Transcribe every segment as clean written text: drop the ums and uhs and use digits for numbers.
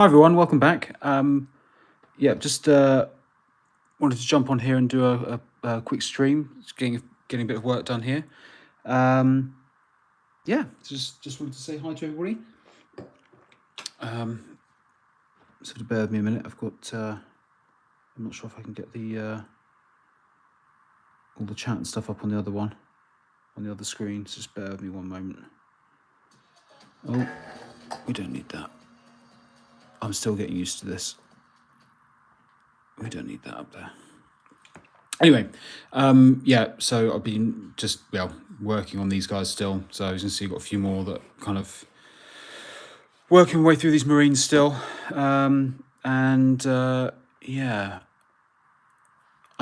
Hi everyone, welcome back. Just wanted to jump on here and do a quick stream. Just getting a bit of work done here. Just wanted to say hi to everybody. Sort of bear with me a minute. I've got. I'm not sure if I can get the all the chat and stuff up on the other one, on the other screen. So just bear with me one moment. Oh, we don't need that. I'm still getting used to this. We don't need that up there. Anyway, so I've been just working on these guys still. So as you can see, I've got a few more that kind of working my way through these Marines still. I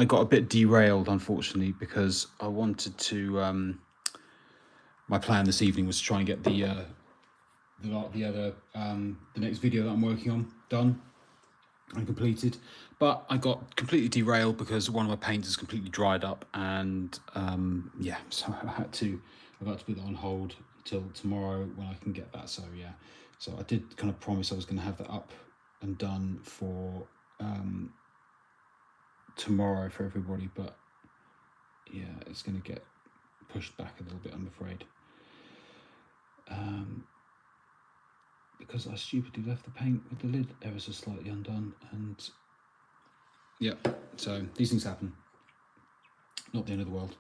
got a bit derailed, unfortunately, because I wanted to. My plan this evening was to try and get the next video that I'm working on done and completed, but I got completely derailed because one of my paints is completely dried up, and so I had to put that on hold till tomorrow when I can get that. So I did kind of promise I was going to have that up and done for tomorrow for everybody, but it's going to get pushed back a little bit, I'm afraid. Because I stupidly left the paint with the lid ever so slightly undone, and so these things happen. Not the end of the world.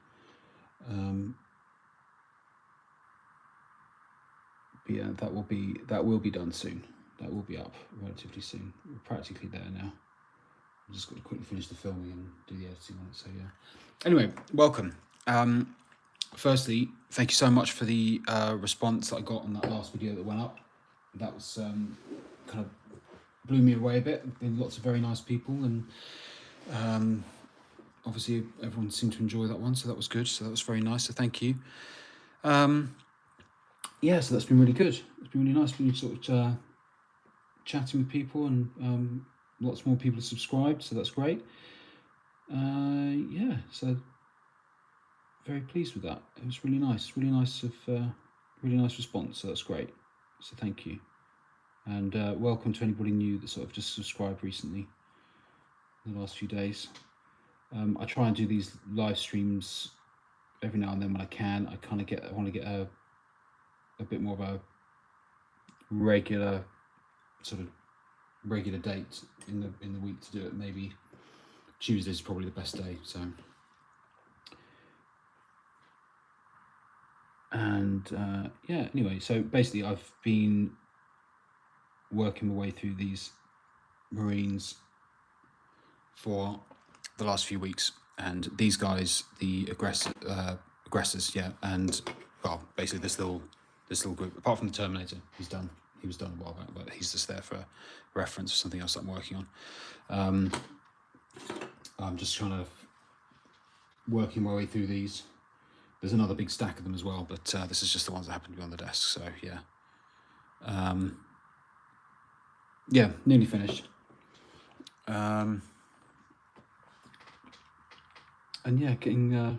That will be done soon. That will be up relatively soon. We're practically there now. I've just got to quickly finish the filming and do the editing on it. So Anyway, welcome. Firstly, thank you so much for the response that I got on that last video that went up. That was kind of blew me away a bit. Been lots of very nice people, and obviously everyone seemed to enjoy that one, so that was good. So that was very nice. So thank you. So that's been really good. It's been really nice being sort of chatting with people, and lots more people have subscribed, so that's great. So very pleased with that. It was really nice. Really nice response. So that's great. So thank you, and welcome to anybody new that sort of just subscribed recently in the last few days. I try and do these live streams every now and then when I can. I want to get a bit more of a regular date in the week to do it. Maybe Tuesday is probably the best day. So anyway, so basically I've been working my way through these Marines for the last few weeks, and these guys, the aggressors, and basically this little group, apart from the Terminator, he was done a while back, but he's just there for reference for something else that I'm working on. I'm just kind of working my way through these. There's another big stack of them as well, but this is just the ones that happen to be on the desk. So nearly finished. Getting there.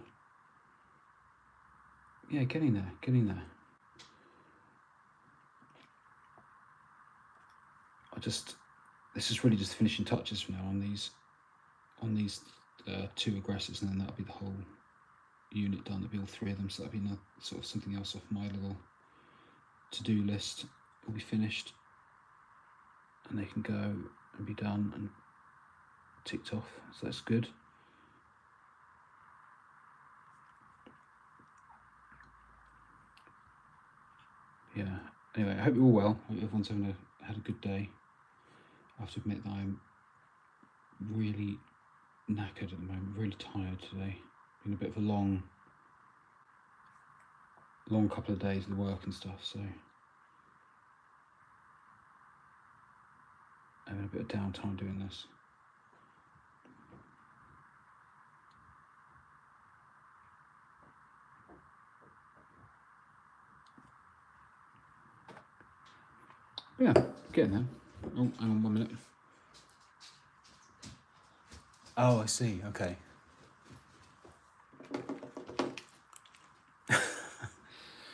This is really just finishing touches for now on these two aggressors, and then that'll be the whole unit done. There'll be all three of them, so that'll be sort of something else off my little to-do list. Will be finished, and they can go and be done and ticked off, so that's good. Anyway, I hope you're all well. I hope everyone's had a good day. I have to admit that I'm really knackered at the moment, really tired today. Been a bit of a long couple of days of work and stuff, so having a bit of downtime doing this. Yeah, getting there. Oh, hang on 1 minute. Oh, I see. Okay.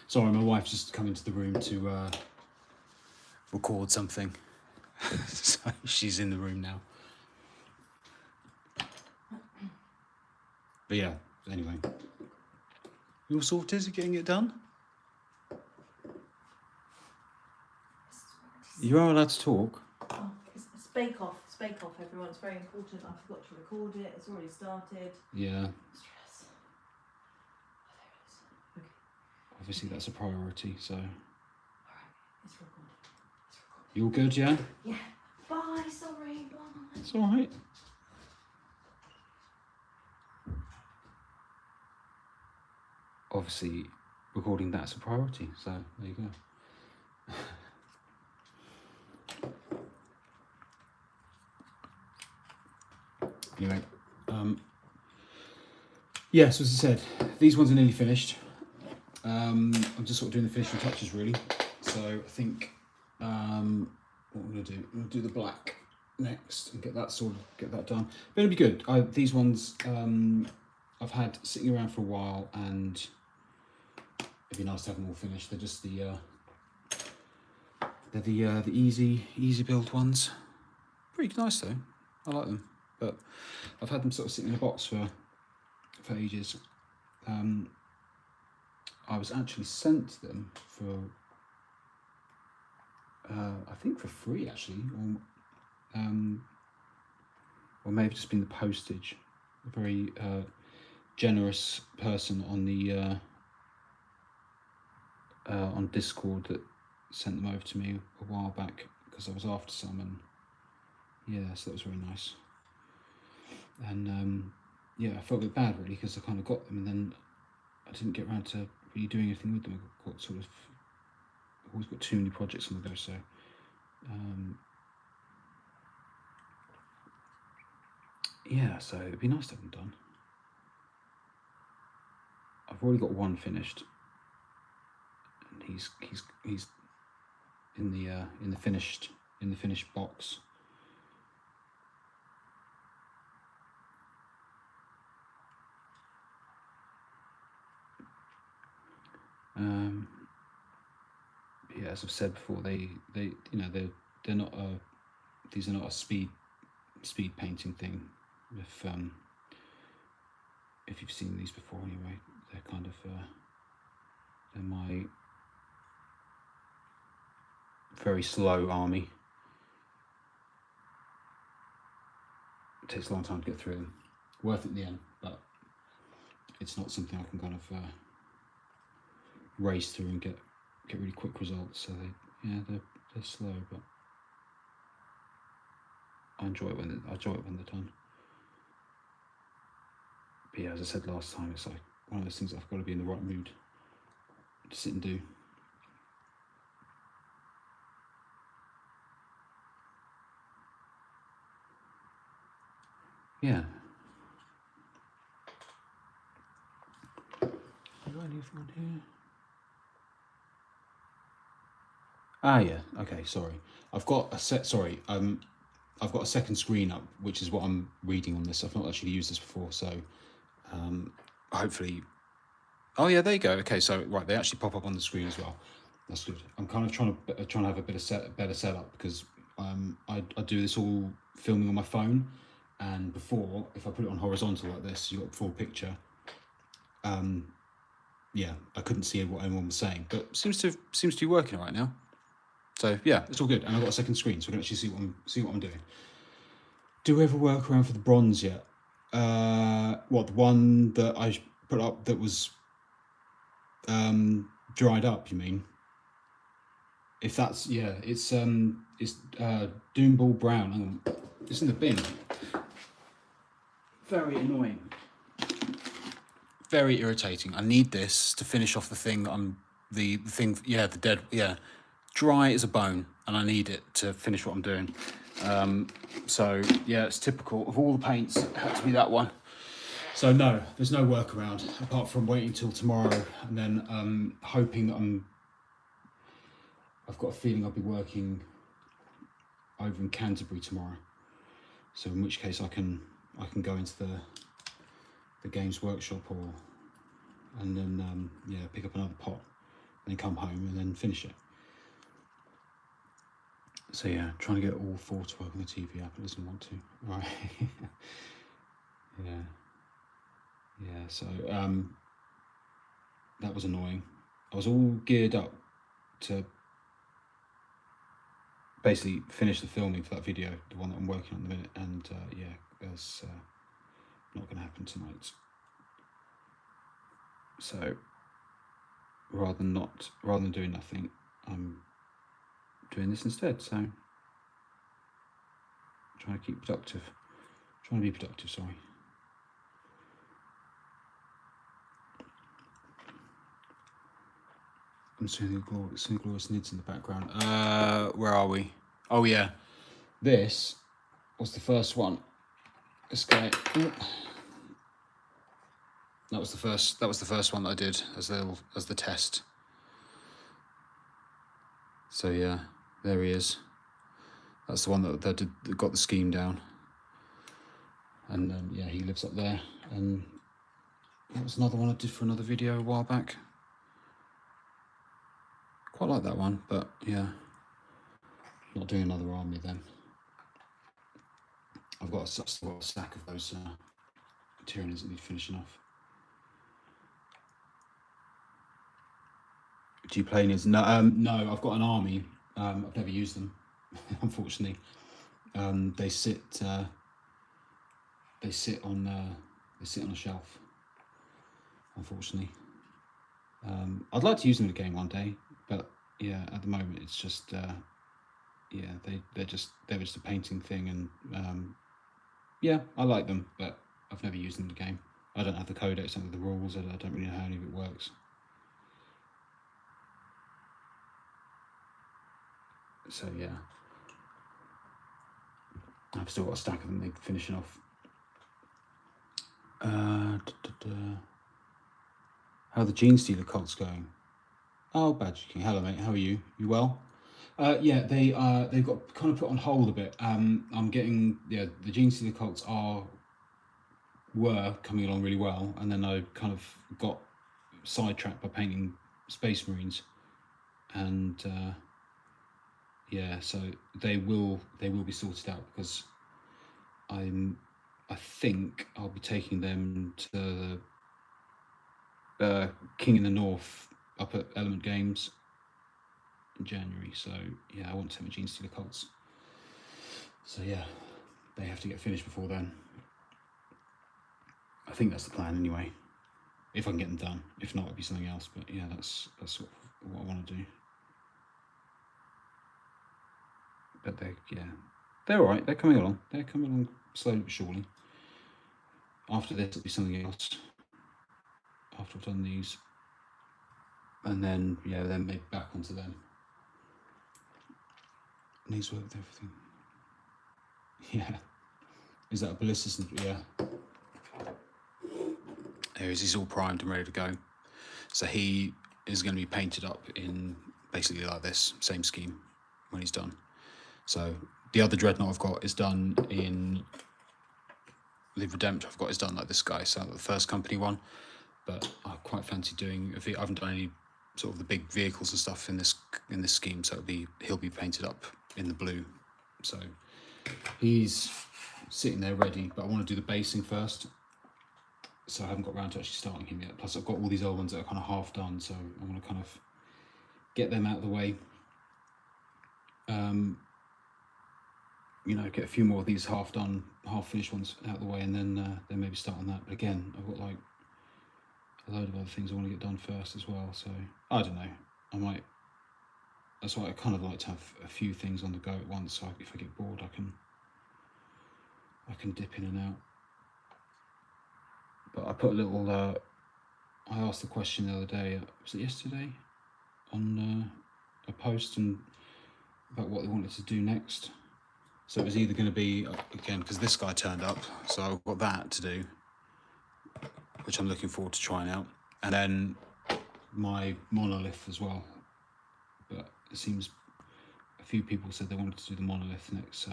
Sorry, my wife's just come into the room to record something. So she's in the room now. But yeah, anyway. You all sorted? Getting it done? You are allowed to talk. Oh, it's Bake Off. It's Bake Off, everyone. It's very important. I forgot to record it. It's already started. Yeah. Stress. Oh, there it is. Okay. Obviously, that's a priority, so. Alright, it's recorded. You all good, yeah? Yeah. Bye, sorry, bye. It's alright. Obviously, recording that's a priority, so there you go. Anyway, yes, as I said, these ones are nearly finished. I'm just sort of doing the finishing touches really. So I think what we're gonna do, we'll do the black next and get that done. But it'll be good. These ones I've had sitting around for a while, and it'd be nice to have them all finished. They're just the easy build ones. Pretty nice though. I like them. But I've had them sort of sitting in a box for ages. I was actually sent them for I think for free actually, or maybe just been the postage. A very generous person on the on Discord that sent them over to me a while back because I was after some, and yeah, so that was very nice. And yeah, I felt a bit bad really because I kind of got them and then I didn't get around to really doing anything with them. I got sort of always got too many projects on the go, so yeah, so it'd be nice to have them done. I've already got one finished, and he's in the finished box. Yeah, as I've said before, they you know they're not these are not a speed painting thing. If you've seen these before, anyway, they're kind of they're my very slow army. It takes a long time to get through them. Worth it in the end, but it's not something I can kind of race through and get really quick results. So they're slow, but I enjoy it when they're done. But yeah, as I said last time, it's like one of those things I've got to be in the right mood to sit and do. Yeah. Do I leave one here? Ah, yeah. Okay, sorry. I've got a second screen up, which is what I'm reading on this. I've not actually used this before, so hopefully. Oh yeah, there you go. Okay, so right, they actually pop up on the screen as well. That's good. I'm kind of trying to have a better setup because I do this all filming on my phone, and before, if I put it on horizontal like this, you got full picture. Yeah, I couldn't see what anyone was saying, but seems to be working right now. So yeah, it's all good, and I've got a second screen, so we can actually see what I'm doing. Do we have a workaround for the bronze yet? What, the one that I put up that was dried up? You mean? If that's it's Doomball Brown. Hang on, it's in the bin. Very annoying. Very irritating. I need this to finish off the thing that the thing. Yeah, the dead. Yeah. Dry as a bone, and I need it to finish what I'm doing. So yeah, it's typical of all the paints. It had to be that one. So no, there's no workaround apart from waiting till tomorrow, and then hoping that I've got a feeling I'll be working over in Canterbury tomorrow. So in which case I can go into the Games Workshop and then pick up another pot, and then come home and then finish it. So yeah, trying to get all 4 to work on the TV app. It doesn't want to. Right. Yeah. Yeah. So that was annoying. I was all geared up to basically finish the filming for that video, the one that I'm working on at the minute, and yeah, that's not going to happen tonight. So rather than doing nothing, I'm doing this instead. So trying to be productive. Sorry. I'm seeing glorious nids in the background. Where are we? Oh yeah, this was the first one. This guy. That was the first one that I did as the test. So yeah, there he is. That's the one that got the scheme down. And yeah, he lives up there. And that was another one I did for another video a while back. Quite like that one, but yeah, not doing another army then. I've got a stack of those tyrannies that need finishing off. Do you play Nids? No, no. I've got an army. I've never used them, unfortunately. They sit on a shelf. Unfortunately, I'd like to use them in a game one day, but yeah, at the moment it's just yeah, they're just a painting thing, and yeah, I like them, but I've never used them in the game. I don't have the codex, I don't have the rules, I don't really know how any of it works. So yeah, I've still got a stack of them finishing off. How are the Gene Stealer cults going? Oh, Badger King, hello mate, how are you? You well? Yeah, they've got kind of put on hold a bit. I'm getting the Gene Stealer cults were coming along really well, and then I kind of got sidetracked by painting Space Marines, and yeah, so they will be sorted out, because I think I'll be taking them to the King in the North up at Element Games in January. So yeah, I want to take my Gene Stealer cults. So yeah, they have to get finished before then. I think that's the plan anyway. If I can get them done. If not, it'll be something else. But yeah, that's what I want to do. But they're all right. They're coming along. They're coming along slowly but surely. After this, it'll be something else. After I've done these, and then yeah, then maybe back onto them. Needs work with everything. Yeah. Is that a ballistic? Yeah. There he is. He's all primed and ready to go. So he is going to be painted up in basically like this, same scheme when he's done. So the other dreadnought I've got is done in the Redemptor I've got is done like this guy, so the first company one. But I quite fancy doing. I haven't done any sort of the big vehicles and stuff in this scheme, so he'll be painted up in the blue. So he's sitting there ready, but I want to do the basing first. So I haven't got around to actually starting him yet. Plus I've got all these old ones that are kind of half done, so I want to kind of get them out of the way. You know, get a few more of these half done, half finished ones out of the way, and then maybe start on that. But again, I've got like a load of other things I want to get done first as well. So I don't know. I might. That's why I kind of like to have a few things on the go at once. So if I get bored, I can dip in and out. But I put a little. I asked the question the other day. Was it yesterday? On a post and about what they wanted to do next. So it was either going to be, again, because this guy turned up, so I've got that to do, which I'm looking forward to trying out. And then my monolith as well. But it seems a few people said they wanted to do the monolith next, so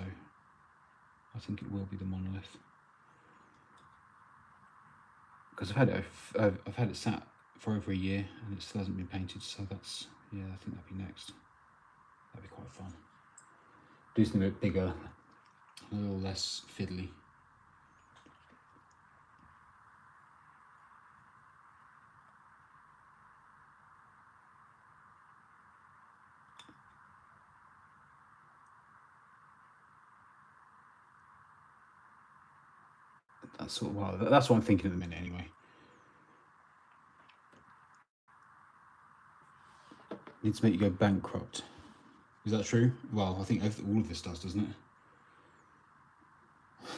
I think it will be the monolith. Because I've had it sat for over a year and it still hasn't been painted, so that's, yeah, I think that'd be next. That'd be quite fun. do something a bit bigger, a little less fiddly. That's sort of, well, that's what I'm thinking at the minute anyway. Needs to make you go bankrupt. Is that true? Well, I think all of this does, doesn't it?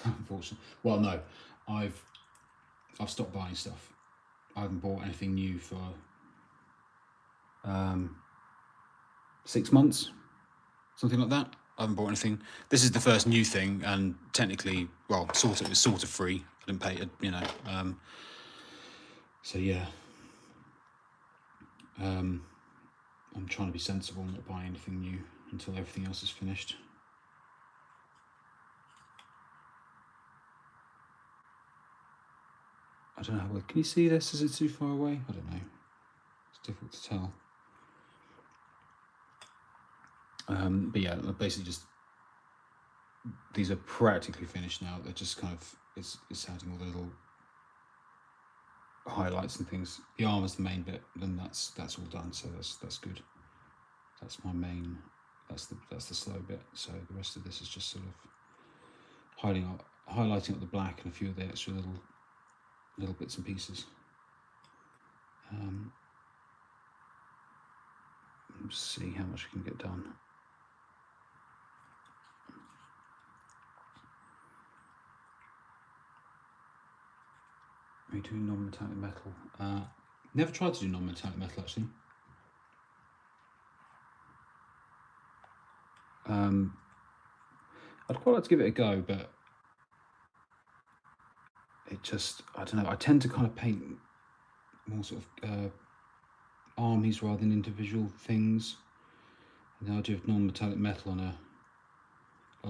Unfortunately. Well, no. I've stopped buying stuff. I haven't bought anything new for 6 months, something like that. I haven't bought anything. This is the first new thing, and technically, well, it was sort of free. I didn't pay it, you know. So yeah. I'm trying to be sensible and not buy anything new until everything else is finished. I don't know, can you see this? Is it too far away? I don't know. It's difficult to tell. But yeah, basically just, these are practically finished now. They're just kind of, it's adding all the little highlights and things. The armor's the main bit, and that's all done, so that's good. That's my main, that's the slow bit. So the rest of this is just sort of highlighting up the black and a few of the extra little bits and pieces. Let's see how much I can get done. Are you doing non-metallic metal? Never tried to do non-metallic metal actually. I'd quite like to give it a go, but it just, I don't know, I tend to kind of paint more sort of armies rather than individual things. And the idea of non-metallic metal on a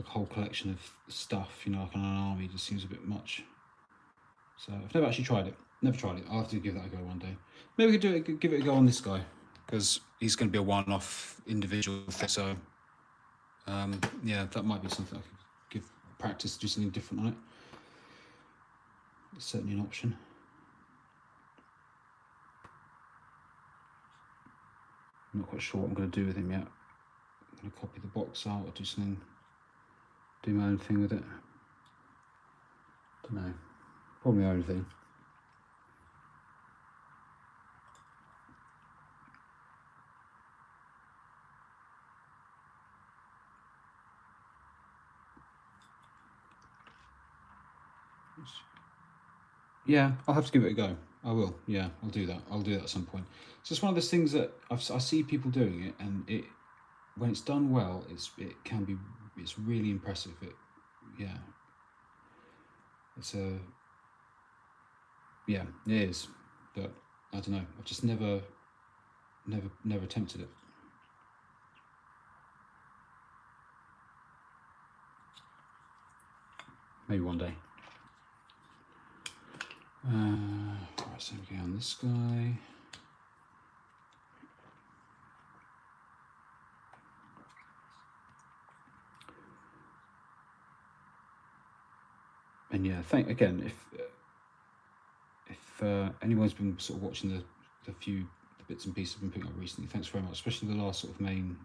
whole collection of stuff, you know, like on an army, just seems a bit much. So I've never actually tried it. Never tried it. I'll have to give that a go one day. Maybe we could give it a go on this guy, because he's going to be a one-off individual thing. So yeah, that might be something I could give practice, do something different on it. It's certainly an option. I'm not quite sure what I'm going to do with him yet. I'm going to copy the box out or do something, do my own thing with it. Don't know. Probably my own thing. Yeah, I'll have to give it a go. I will. Yeah, I'll do that. I'll do that at some point. It's just one of those things that I see people doing it, and when it's done well, it's really impressive. Yeah, it is. But I don't know. I've just never attempted it. Maybe one day. Right, so we go on this guy. And yeah, again, if anyone's been sort of watching the bits and pieces I've been putting up recently, thanks very much, especially the last sort of main,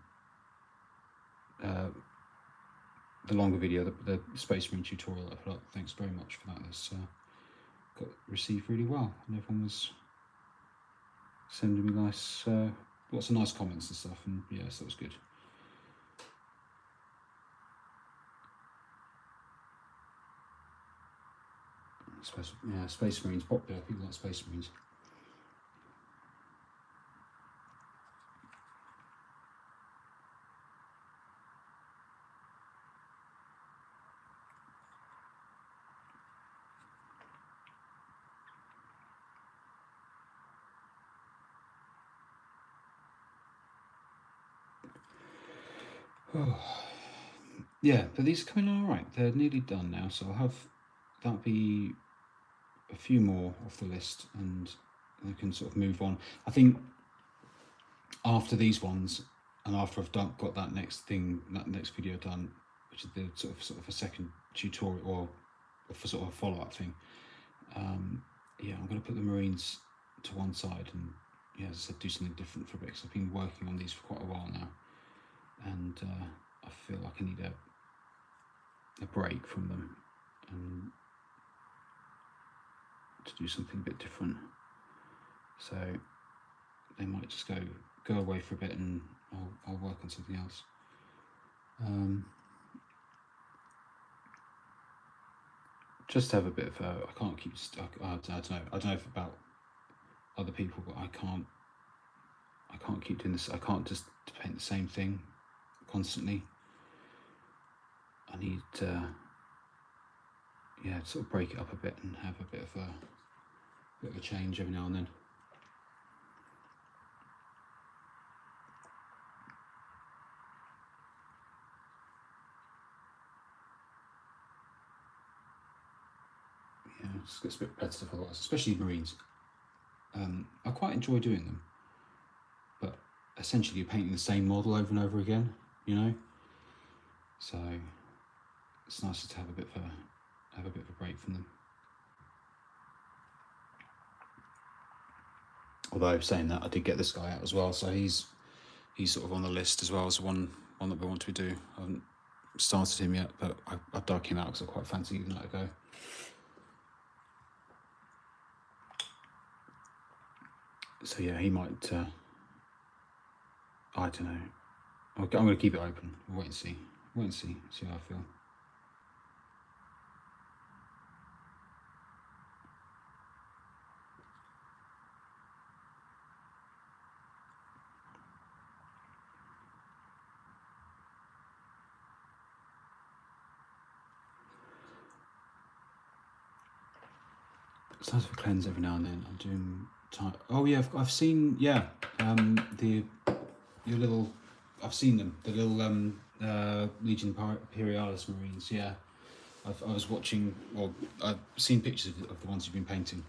the longer video, the Space Marine tutorial that I put up. Thanks very much for that. It's got received really well, and everyone was sending me lots of nice comments and stuff, and yeah, so that was good. Space Marines popular. People like Space Marines. Oh. Yeah, but these are coming all right. They're nearly done now, so I'll have that be a few more off the list, and I can sort of move on. I think after these ones, and after I've got that next video done, which is the sort of a second tutorial or for sort of a follow-up thing. Yeah, I'm going to put the Marines to one side and, yeah, as I said, do something different for a bit, because I've been working on these for quite a while now, and I feel like I need a break from them and to do something a bit different. So they might just go away for a bit, and I'll work on something else. Just have a bit of I can't keep stuck. I don't know if about other people, but I can't keep doing this. I can't just paint the same thing constantly. I need to, yeah, sort of break it up a bit and have a bit of a change every now and then. Yeah, it just gets a bit repetitive otherwise, especially Marines. I quite enjoy doing them, but essentially you're painting the same model over and over again, you know. So it's nicer to have a bit of a break from them. Although saying that, I did get this guy out as well, so he's sort of on the list as well as one that we want to do. I haven't started him yet, but I dug him out because I quite fancy giving that a go. So yeah, he might. I don't know. I'm going to keep it open. We'll wait and see. See how I feel. It's nice to cleanse every now and then. I'm doing. Oh yeah, I've seen. Yeah, your little. I've seen them. The little Legion Imperialis Marines. Yeah, I was watching. Well, I've seen pictures of the ones you've been painting,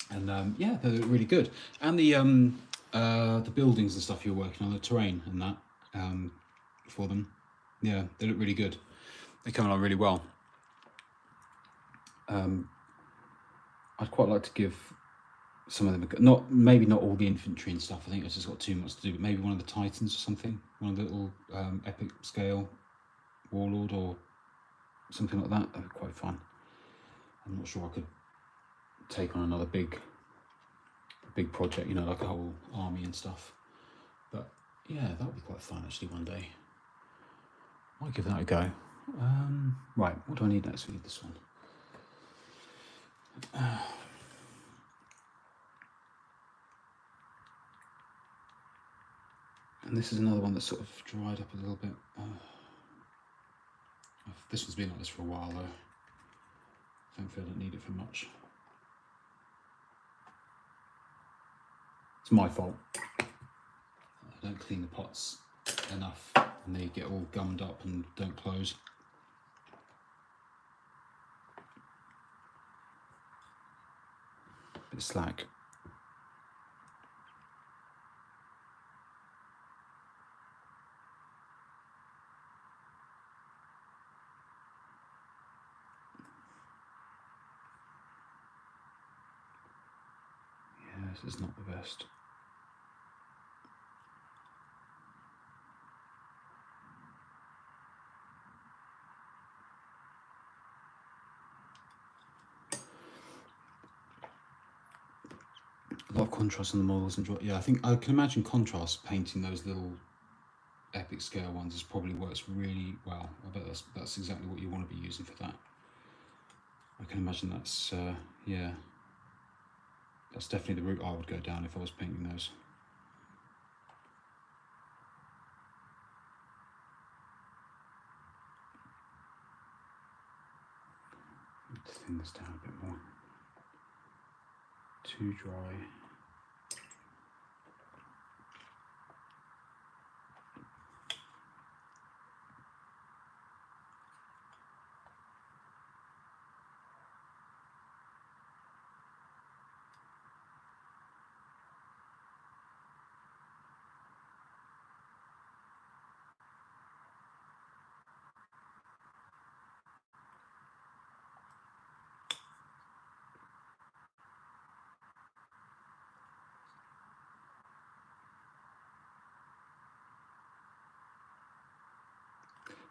and yeah, they look really good. And the buildings and stuff you're working on, the terrain and that for them. Yeah, they look really good. They come along really well. I'd quite like to give some of them, maybe not all the infantry and stuff. I think it's just got too much to do. But maybe one of the Titans or something, one of the little epic scale warlord or something like that. That'd be quite fun. I'm not sure I could take on another big project, you know, like a whole army and stuff. But yeah, that would be quite fun actually one day. Might give that a go. Right, what do I need next? We need this one. And this is another one that's sort of dried up a little bit. This one's been like this for a while though. Thankfully I don't need it for much. It's my fault. I don't clean the pots enough and they get all gummed up and don't close. Bit slack. Yeah, this is not the best. A lot of contrast on the models and yeah, I think I can imagine contrast painting those little epic scale ones is probably works really well. I bet that's exactly what you want to be using for that. I can imagine that's yeah, that's definitely the route I would go down if I was painting those. Let's thin this down a bit more. Too dry.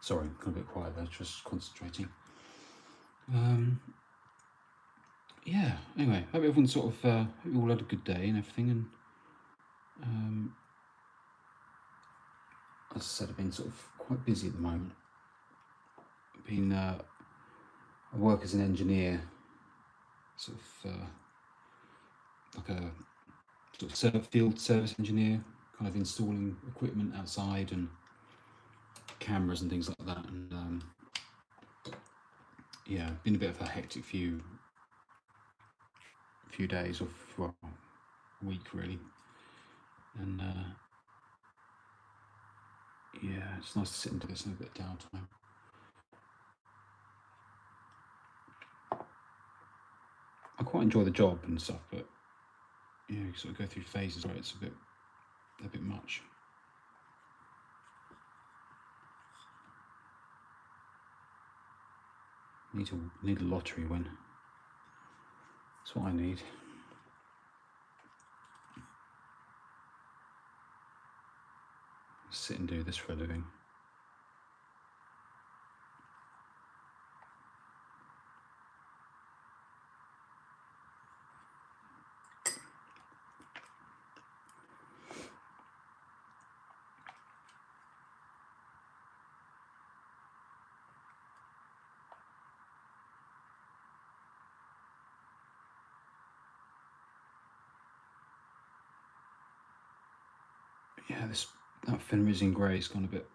Sorry, got a bit quiet there, just concentrating. Yeah, anyway, hope everyone sort of, hope you all had a good day and everything, and as I said, I've been sort of quite busy at the moment. I work as an engineer, sort of like a sort of field service engineer, kind of installing equipment outside and cameras and things like that. And yeah, been a bit of a hectic few days, or well, week really. And yeah, it's nice to sit and do this in a bit of downtime. I quite enjoy the job and stuff, but yeah, you sort of go through phases where it's a bit much. Need a lottery win. That's what I need. Sit and do this for a living. Yeah, that Finalizing grey has gone a bit.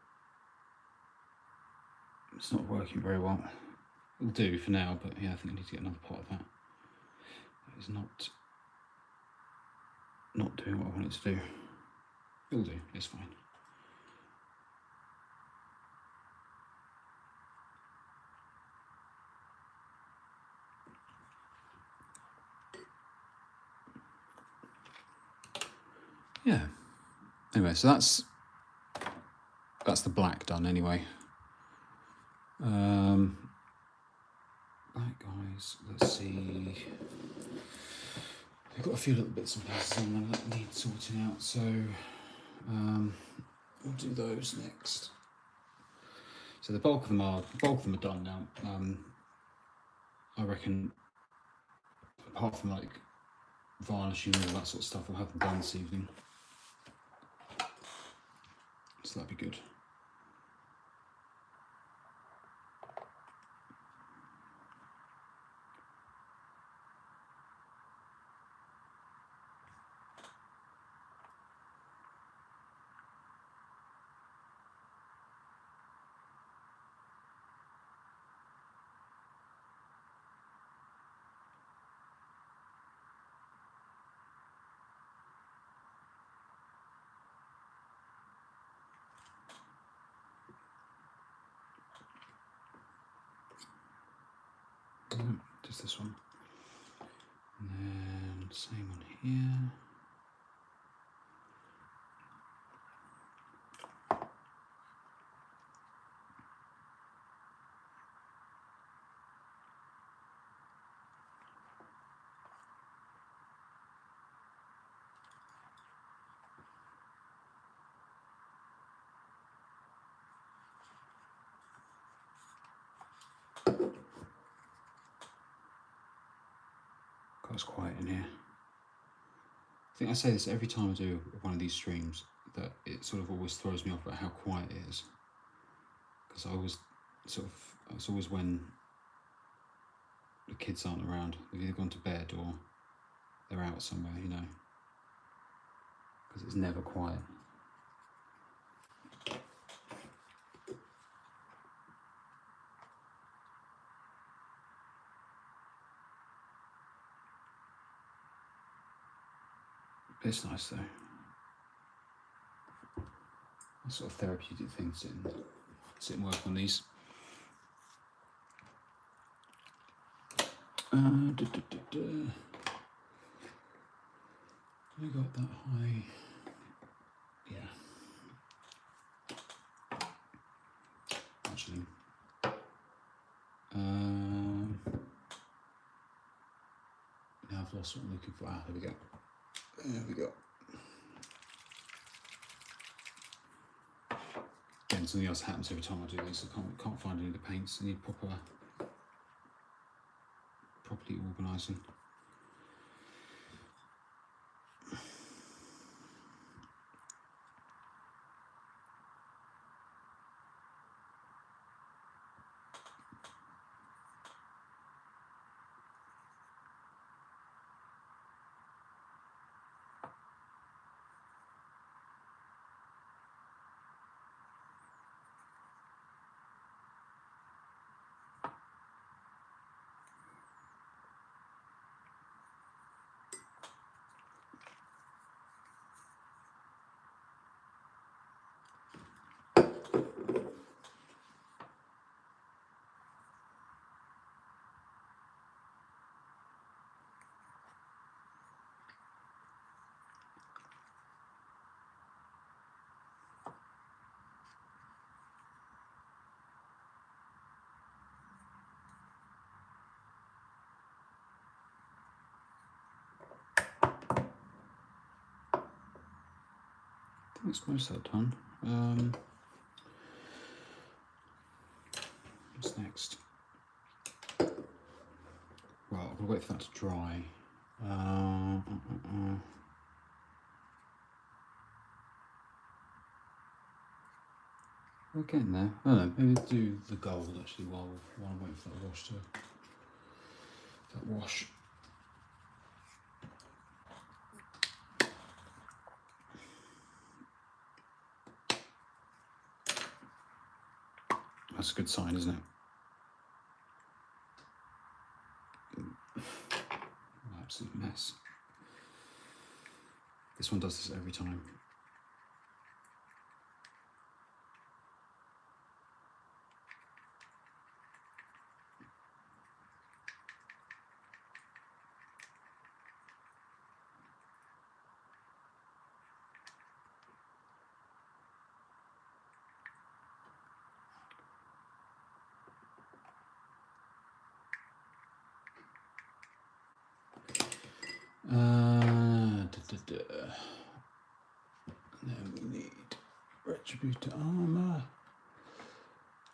It's not working very well. It'll do for now, but yeah, I think I need to get another pot of that. That is not doing what I want it to do. It'll do. It's fine. Yeah. Anyway, so that's the black done anyway. Black guys, let's see. I've got a few little bits and pieces on them that need sorting out, so we'll do those next. So the bulk of them are done now. I reckon, apart from like varnishing and all that sort of stuff, I'll have them done this evening. So that'd be good. Just this one, and then same one here. It's quiet in here. I think I say this every time I do one of these streams, that it sort of always throws me off at how quiet it is, because it's always when the kids aren't around. They've either gone to bed or they're out somewhere, you know, because it's never quiet. It's nice though. A sort of therapeutic thing, sit and work on these. We got that high. Yeah. Actually. Now I've lost what I'm looking for. There we go. There we go. Yeah, again, something else happens every time I do these. I can't find any of the paints. I need properly organising. I think it's most of that done. What's next? Well, I'll wait for that to dry. We're getting there. I don't know, maybe do the gold actually while I'm waiting for that wash wash. That's a good sign, isn't it? Absolute mess. This one does this every time. And then we need Retributor armor.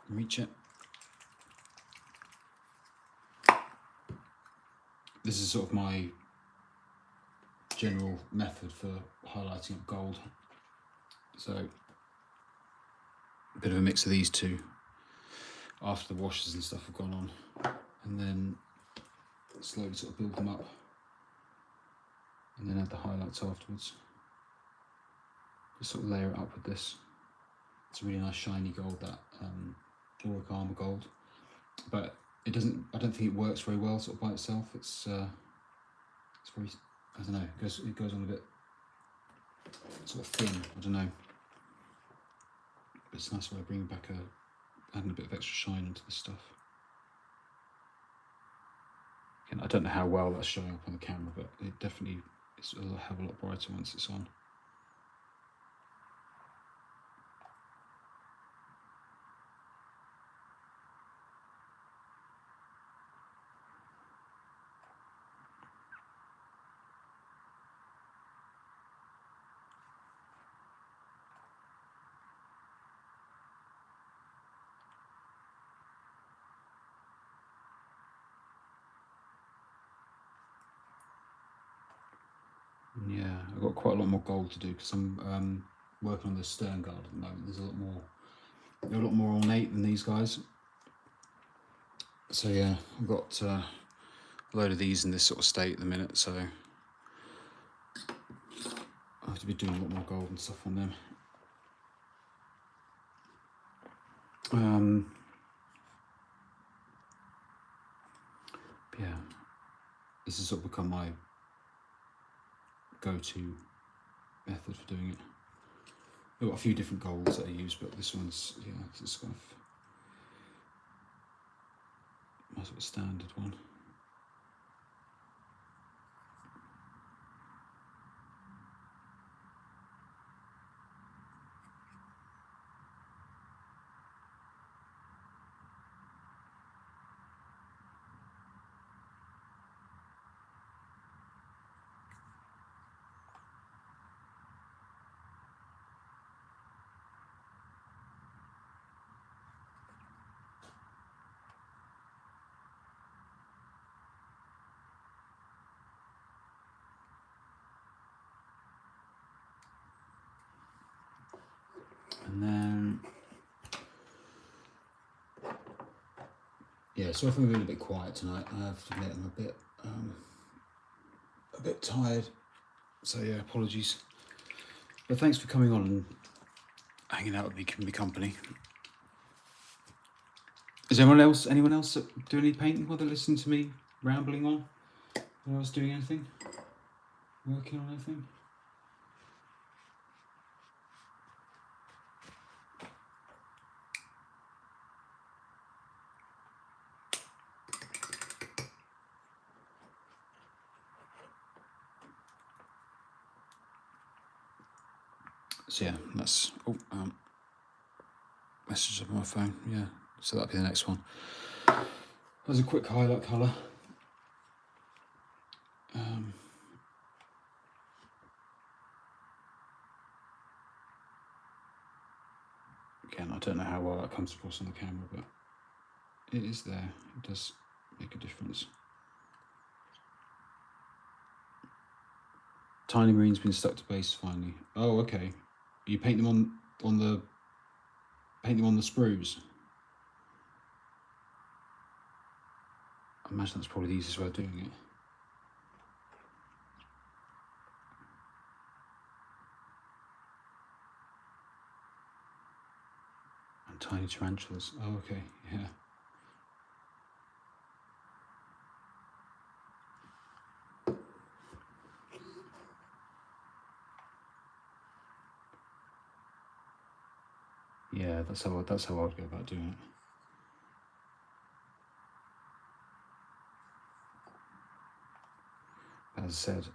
Reach it. This is sort of my general method for highlighting up gold. So a bit of a mix of these two after the washes and stuff have gone on, and then slowly sort of build them up, and then add the highlights afterwards. Just sort of layer it up with this. It's a really nice shiny gold, that auric armor gold, but it doesn't. I don't think it works very well sort of by itself. It's very, I don't know. It goes on a bit sort of thin. I don't know. But it's a nice way of bringing back adding a bit of extra shine into this stuff. Again, I don't know how well that's showing up on the camera, but it definitely is a hell of a lot brighter once it's on. Yeah, I've got quite a lot more gold to do because I'm working on the stern guard at the moment. There's they're a lot more ornate than these guys. So yeah, I've got a load of these in this sort of state at the minute, so I have to be doing a lot more gold and stuff on them. Yeah, this has sort of become my go-to method for doing it. I've got a few different golds that I use, but this one's, yeah, it's kind of my sort of standard one. And then, yeah, so if I'm a little bit quiet tonight, I have to admit I'm a bit tired. So yeah, apologies. But thanks for coming on and hanging out with me, keeping me company. Is anyone else doing any painting while they're listening to me rambling on? Anyone else doing anything? Working on anything? So yeah, that's message on my phone. Yeah, so that'll be the next one. There's a quick highlight colour. Again, I don't know how well that comes across on the camera, but it is there. It does make a difference. Tiny Marine's been stuck to base finally. Oh, okay. You paint them on the sprues. I imagine that's probably the easiest way of doing it. And tiny tarantulas. Oh, okay. Yeah. Yeah, that's how I'd go about doing it. As I said,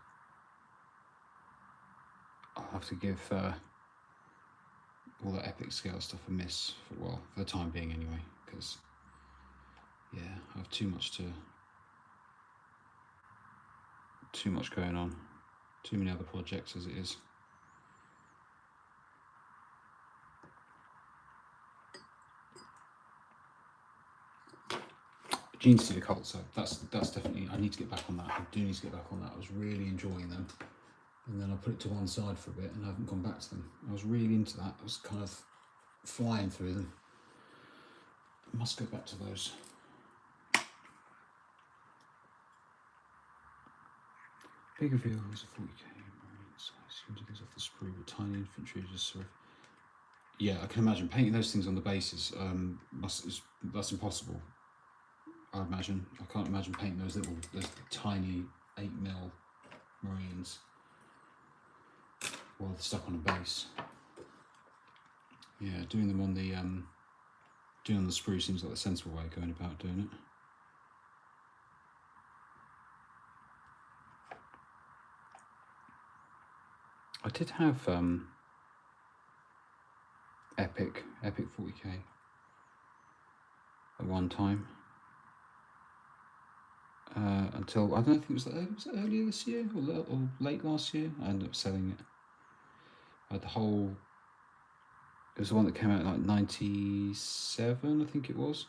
I'll have to give all that epic scale stuff a miss for the time being anyway, because yeah, I have too much going on, too many other projects as it is. Gene Stealer Cult, so that's definitely, I need to get back on that. I do need to get back on that. I was really enjoying them, and then I put it to one side for a bit and I haven't gone back to them. I was really into that. I was kind of flying through them. I must go back to those. Bigger vehicles are 40k marine size. You can do these off the sprue, but tiny infantry just sort of. Yeah, I can imagine painting those things on the bases. That's impossible. I imagine. I can't imagine painting those tiny 8mm Marines while they're stuck on a base. Yeah, doing them on the sprue seems like the sensible way of going about doing it. I did have epic 40k at one time. Until, I don't think it was earlier this year or late last year, I ended up selling it. I had it was the one that came out in like 97, I think it was.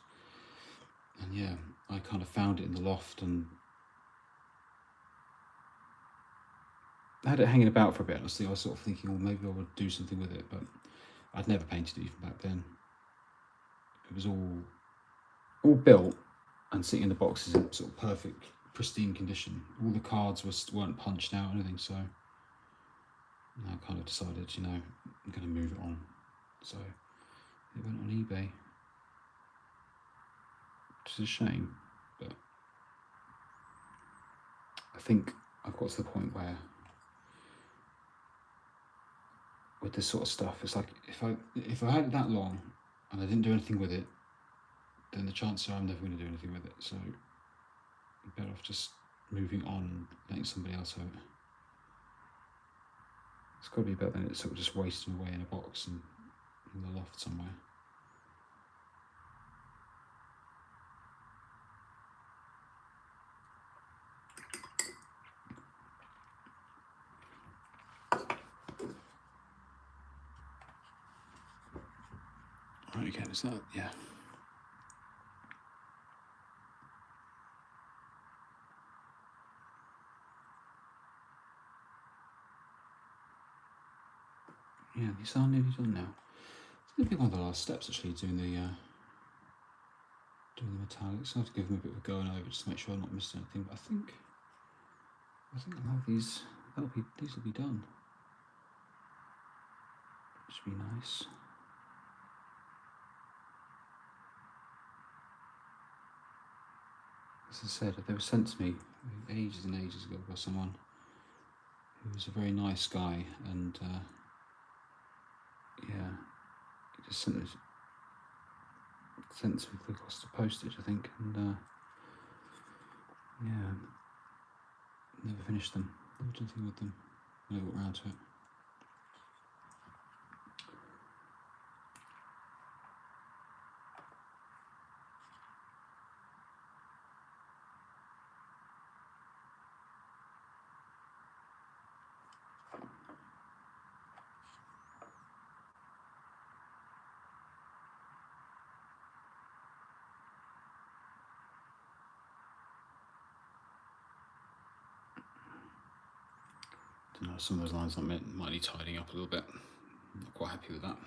And yeah, I kind of found it in the loft and I had it hanging about for a bit. I was sort of thinking, well, maybe I would do something with it, but I'd never painted it even back then. It was all built and sitting in the boxes in sort of perfect, pristine condition. All the cards weren't punched out or anything, so I kind of decided, I'm going to move it on. So it went on eBay, which is a shame, but I think I've got to the point where with this sort of stuff, it's like if I had it that long and I didn't do anything with it, then the chances are I'm never going to do anything with it. So I'm better off just moving on and letting somebody else have it. It's got to be better than it sort of just wasting away in a box and in the loft somewhere. Right, again, is that, yeah. Yeah, these are nearly done now. It'll be one of the last steps actually, doing the metallics. I have to give them a bit of a going over just to make sure I'm not missing anything. But I think I'll have these. These will be done. Should be nice. As I said, they were sent to me ages and ages ago by someone who was a very nice guy, and yeah, he just sent it to me for the cost of postage, I think, and yeah, never finished them. Never did anything with them. Never got round to it. Don't know, some of those lines might need tidying up a little bit. I'm not quite happy with that.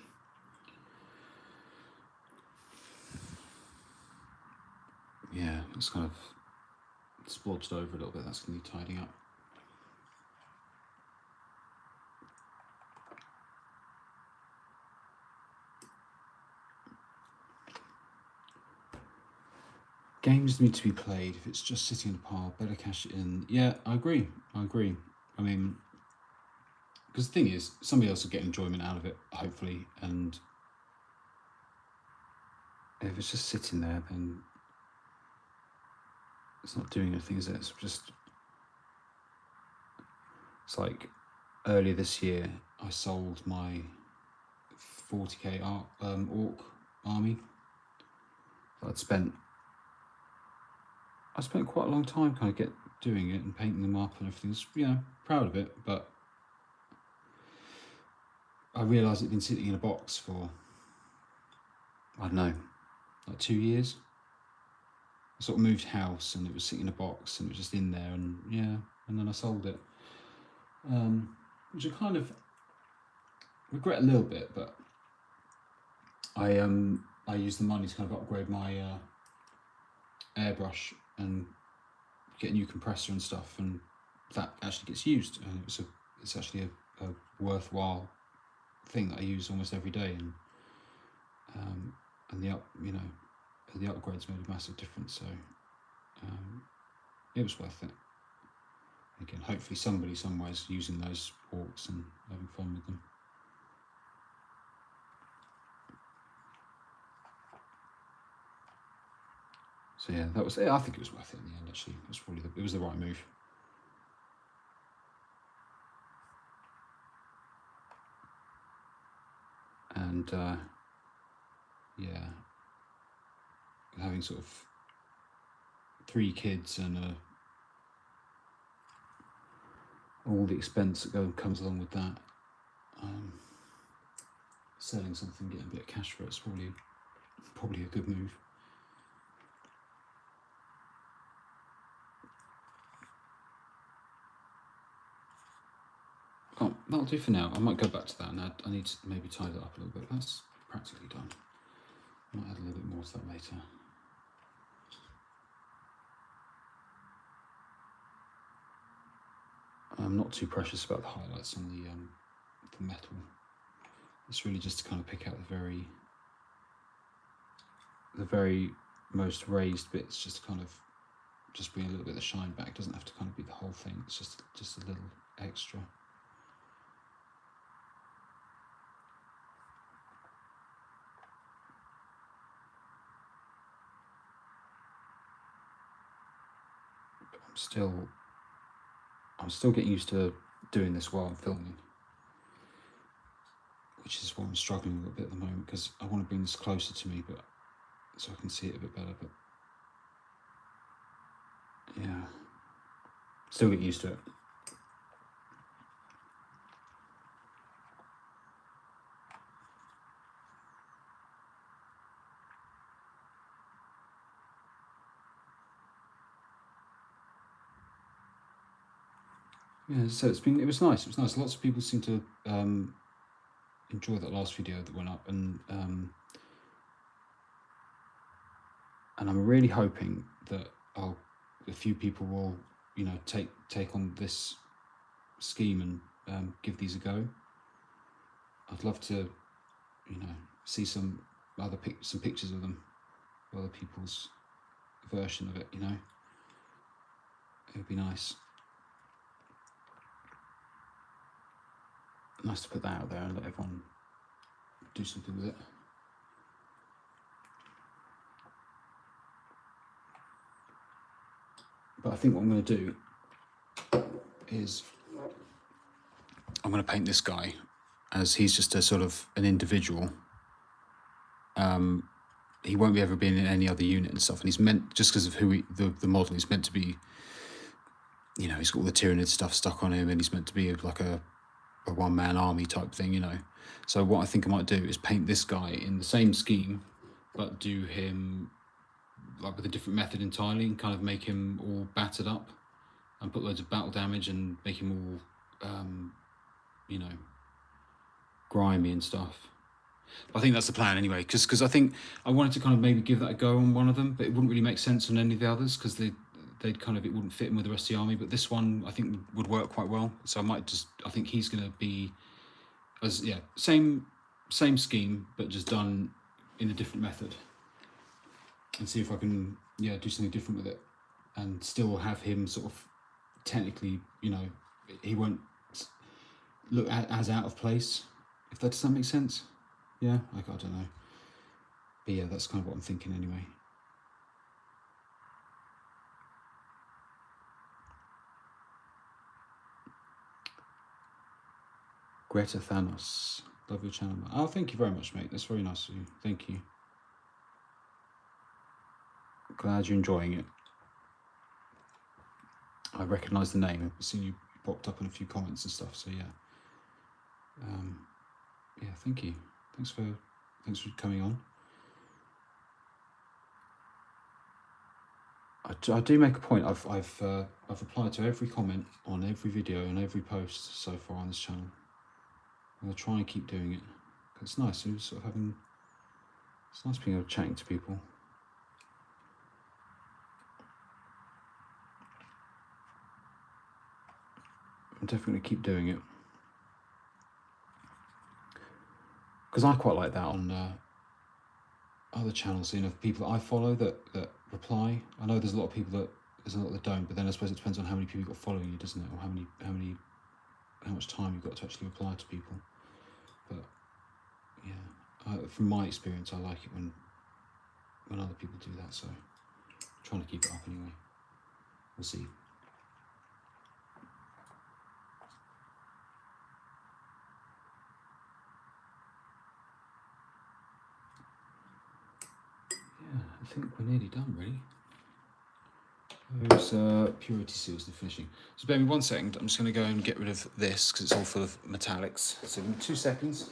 Yeah, it's kind of splodged over a little bit. That's going to need tidying up. Games need to be played. If it's just sitting in a pile, better cash it in. Yeah, I agree. I mean, because the thing is, somebody else will get enjoyment out of it, hopefully, and if it's just sitting there, then it's not doing anything, is it? It's like earlier this year, I sold my 40k orc army. I spent quite a long time kind of doing it and painting them up and everything. You know, proud of it, but I realised it'd been sitting in a box for, I don't know, like 2 years. I sort of moved house and it was sitting in a box and it was just in there, and yeah, and then I sold it, which I kind of regret a little bit, but I used the money to kind of upgrade my airbrush and get a new compressor and stuff, and that actually gets used, and it's actually a worthwhile thing that I use almost every day, and the upgrades made a massive difference, so it was worth it. Again, hopefully somebody somewhere is using those orcs and having fun with them. So yeah, that was it. I think it was worth it in the end. Actually, it was the right move. And yeah, having sort of 3 kids and all the expense that comes along with that, selling something, getting a bit of cash for it's probably a good move. Oh, that'll do for now. I might go back to that, and I need to maybe tidy that up a little bit. That's practically done. I might add a little bit more to that later. I'm not too precious about the highlights on the metal. It's really just to kind of pick out the very most raised bits, just to kind of bring a little bit of the shine back. It doesn't have to kind of be the whole thing. It's just a little extra. I'm still getting used to doing this while I'm filming, which is what I'm struggling with a bit at the moment, because I want to bring this closer to me, but so I can see it a bit better. But yeah, still get used to it. Yeah, so it was nice. Lots of people seem to enjoyed that last video that went up, and I'm really hoping that a few people will, you know, take on this scheme and give these a go. I'd love to, you know, see some pictures of them, other people's version of it. You know, it would be nice. Nice to put that out there and let everyone do something with it. But I think what I'm going to do is I'm going to paint this guy as he's just a sort of an individual. He won't be ever been in any other unit and stuff, and he's meant, just because of who the model, he's meant to be, you know, he's got all the Tyranid stuff stuck on him, and he's meant to be like a one-man army type thing, you know. So what I think I might do is paint this guy in the same scheme, but do him like with a different method entirely, and kind of make him all battered up and put loads of battle damage and make him all you know, grimy and stuff. I think that's the plan anyway, because I think I wanted to kind of maybe give that a go on one of them, but it wouldn't really make sense on any of the others, because they'd kind of, it wouldn't fit in with the rest of the army. But this one I think would work quite well, so I think he's going to be same scheme, but just done in a different method, and see if I can do something different with it, and still have him sort of technically, you know, he won't look as out of place, if that does that make sense. Yeah, I don't know, but yeah, that's kind of what I'm thinking anyway. Greta Thanos, love your channel. Oh, thank you very much, mate. That's very nice of you. Thank you. Glad you're enjoying it. I recognise the name. I've seen you popped up in a few comments and stuff. So yeah, yeah. Thank you. Thanks for coming on. I do make a point. I've replied to every comment on every video and every post so far on this channel. I'm gonna try and keep doing it. It's nice. It's nice being able to chatting to people. I'm definitely gonna keep doing it, because I quite like that on other channels. You know, people that I follow that reply. I know there's a lot of people that don't, but then I suppose it depends on how many people you've got following you, doesn't it? Or how much time you've got to actually reply to people. But yeah, from my experience, I like it when other people do that. So I'm trying to keep it up anyway. We'll see. Yeah, I think we're nearly done, really. Those purity seals are finishing. So bear me 1 second. I'm just going to go and get rid of this because it's all full of metallics. So give me 2 seconds.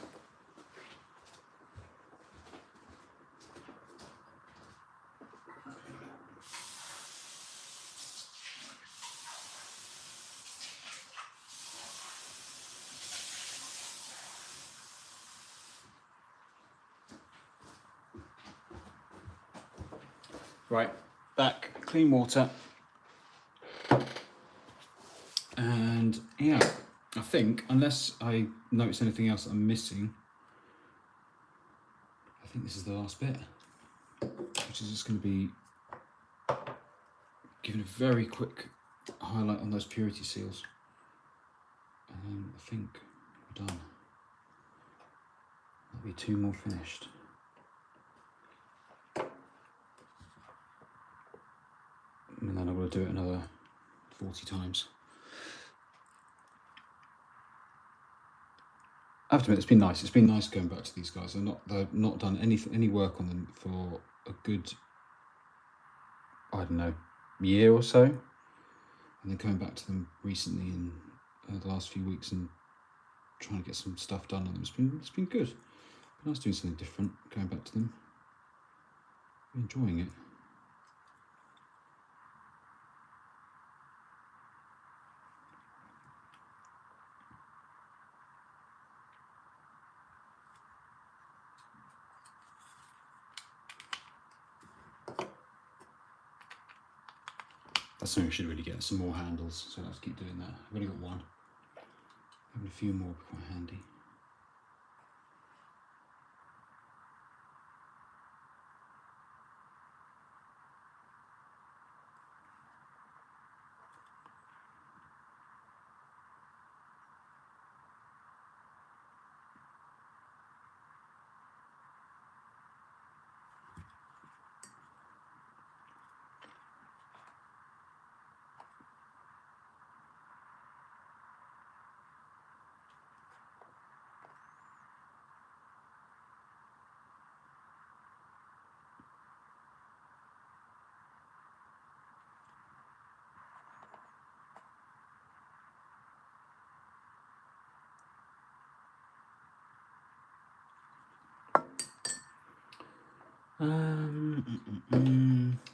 Right, back, clean water. And yeah, I think, unless I notice anything else that I'm missing, I think this is the last bit, which is just going to be giving a very quick highlight on those purity seals. And then I think we're done. There'll be 2 more finished. And then I'm going to do it another 40 times. I have to admit, it's been nice. It's been nice going back to these guys. They've not done any work on them for a good, I don't know, year or so. And then coming back to them recently in the last few weeks and trying to get some stuff done on them. It's been good. Been nice doing something different, going back to them. Enjoying it. That's something we should really get, some more handles, so I'll have to keep doing that. I've only got one. Having a few more would be quite handy.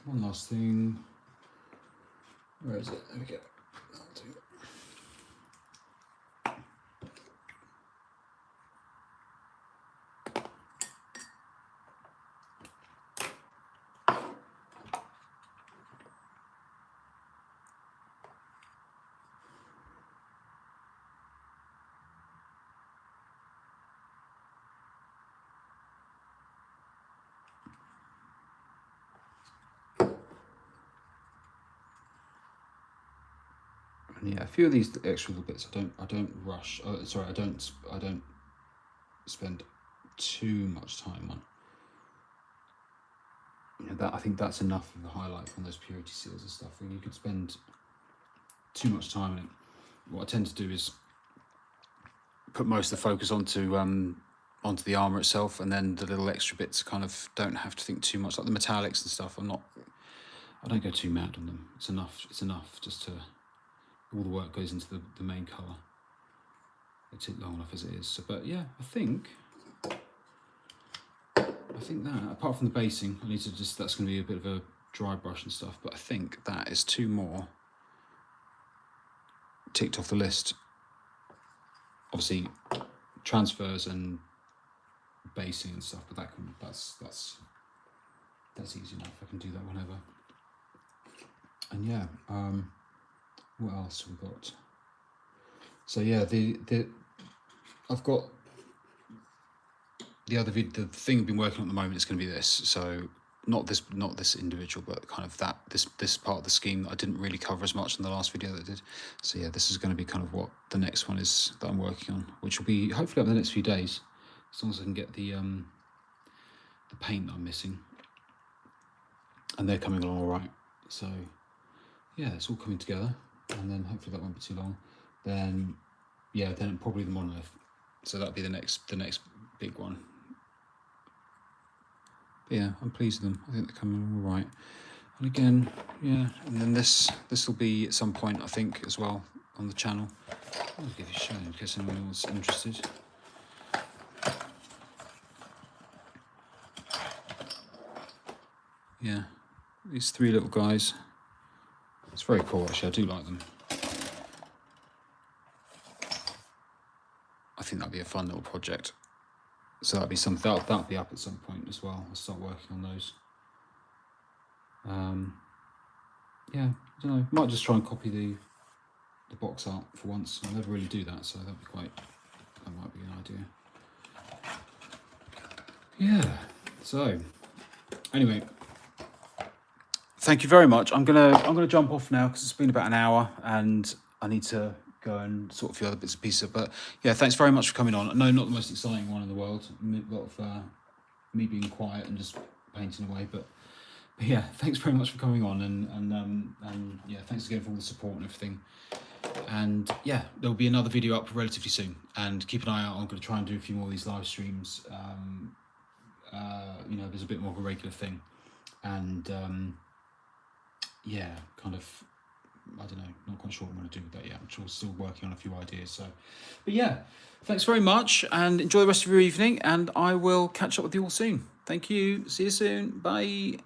One last thing. Where is it? There we go. That'll do. Yeah, a few of these extra little bits I don't rush. Sorry, I don't spend too much time on. You know, that I think that's enough of a highlight on those purity seals and stuff. When you could spend too much time in it, what I tend to do is put most of the focus onto the armor itself, and then the little extra bits kind of don't have to think too much, like the metallics and stuff. I don't go too mad on them. It's enough just to. All the work goes into the main colour. It took long enough as it is. So, but yeah, I think that, apart from the basing, I need to that's going to be a bit of a dry brush and stuff, but I think that is 2 more ticked off the list. Obviously, transfers and basing and stuff, but that's easy enough. I can do that whenever. And yeah, what else have we got? So yeah, I've got the thing I've been working on at the moment is going to be this. So not this individual, but kind of this part of the scheme that I didn't really cover as much in the last video that I did. So yeah, this is going to be kind of what the next one is that I'm working on, which will be hopefully over the next few days, as long as I can get the paint that I'm missing, and they're coming along all right. So yeah, it's all coming together, and then hopefully that won't be too long. Then yeah, then probably the monolith. So that'll be the next big one. But yeah, I'm pleased with them. I think they're coming all right. And again, yeah, and then this will be at some point, I think, as well on the channel. I'll give you a show in case anyone was interested. Yeah, these 3 little guys. It's very cool, actually. I do like them. I think that'd be a fun little project. So that'd be something that'll be up at some point as well. I'll start working on those. Yeah, I don't know. Might just try and copy the box art for once. I never really do that, so that might be an idea. Yeah. So anyway, thank you very much. I'm gonna jump off now because it's been about an hour and I need to go and sort a few other bits and pieces. But yeah, thanks very much for coming on. No, not the most exciting one in the world. A lot of me being quiet and just painting away. But yeah, thanks very much for coming on, and yeah, thanks again for all the support and everything. And yeah, there'll be another video up relatively soon. And keep an eye out. I'm going to try and do a few more of these live streams. You know, there's a bit more of a regular thing, and yeah, kind of. I don't know, not quite sure what I'm going to do with that yet. I'm sure still working on a few ideas. So, but yeah, thanks very much and enjoy the rest of your evening, and I will catch up with you all soon. Thank you. See you soon. Bye.